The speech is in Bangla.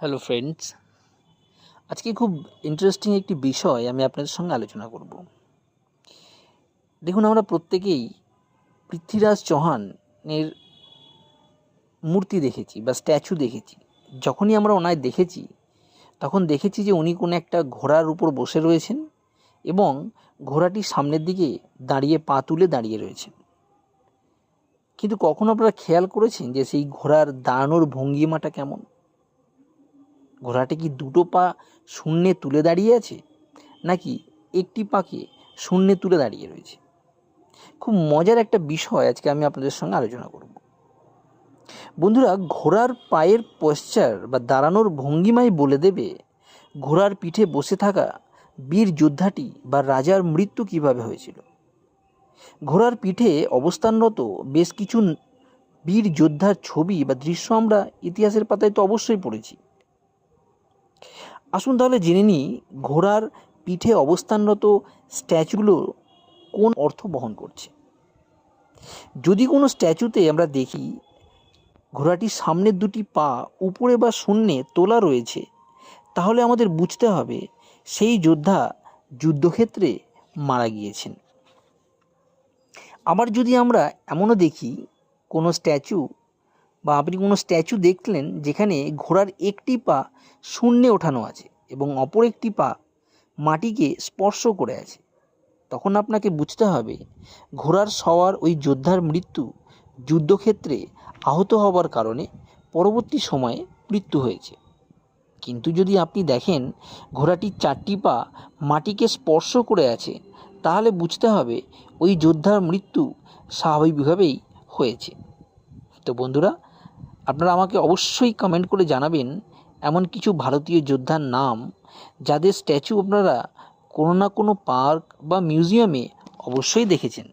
হ্যালো ফ্রেন্ডস, আজকে খুব ইন্টারেস্টিং একটি বিষয় আমি আপনাদের সঙ্গে আলোচনা করব। দেখুন, আমরা প্রত্যেকেই পৃথ্বীরাজ চৌহানের মূর্তি দেখেছি বা স্ট্যাচু দেখেছি। যখনই আমরা ওনায় দেখেছি তখন দেখেছি যে উনি কোনো একটা ঘোড়ার উপর বসে রয়েছেন এবং ঘোড়াটি সামনের দিকে দাঁড়িয়ে পা তুলে দাঁড়িয়ে রয়েছেন। কিন্তু কখনো আপনারা খেয়াল করেছেন যে সেই ঘোড়ার দাঁড়ানোর ভঙ্গিমাটা কেমন? ঘোড়াটি কি দুটো পা শূন্যে তুলে দাঁড়িয়ে আছে, নাকি একটি পাকে শূন্যে তুলে দাঁড়িয়ে রয়েছে? খুব মজার একটা বিষয় আজকে আমি আপনাদের সঙ্গে আলোচনা করব। বন্ধুরা, ঘোড়ার পায়ের পশ্চার বা দাঁড়ানোর ভঙ্গিমাই বলে দেবে ঘোড়ার পিঠে বসে থাকা বীর যোদ্ধাটি বা রাজার মৃত্যু কিভাবে হয়েছিল। ঘোড়ার পিঠে অবস্থানরত বেশ কিছু বীর যোদ্ধার ছবি বা দৃশ্য আমরা ইতিহাসের পাতায় তো অবশ্যই পড়েছি। আসুন তাহলে জেনে নিই ঘোড়ার পিঠে অবস্থানরত স্ট্যাচুগুলো কোন অর্থ বহন করছে। যদি কোনো স্ট্যাচুতে আমরা দেখি ঘোড়াটির সামনের দুটি পা উপরে বা শূন্যে তোলা রয়েছে, তাহলে আমাদের বুঝতে হবে সেই যোদ্ধা যুদ্ধক্ষেত্রে মারা গিয়েছেন। আবার যদি আমরা এমনও দেখি কোনো স্ট্যাচু বা আপনি কোনো স্ট্যাচু দেখলেন যেখানে ঘোড়ার একটি পা শূন্যে ওঠানো আছে এবং অপর একটি পা মাটিকে স্পর্শ করে আছে, তখন আপনাকে বুঝতে হবে ঘোড়ার সওয়ার ওই যোদ্ধার মৃত্যু যুদ্ধক্ষেত্রে আহত হবার কারণে পরবর্তী সময়ে মৃত্যু হয়েছে। কিন্তু যদি আপনি দেখেন ঘোড়াটির চারটি পা মাটিকে স্পর্শ করে আছে, তাহলে বুঝতে হবে ওই যোদ্ধার মৃত্যু স্বাভাবিকভাবেই হয়েছে। তো বন্ধুরা, আপনারা আমাকে অবশ্যই কমেন্ট করে জানাবেন এমন কিছু ভারতীয় যোদ্ধার নাম যাদের স্ট্যাচু আপনারা কোনো না কোনো পার্ক বা মিউজিয়ামে অবশ্যই দেখেছেন।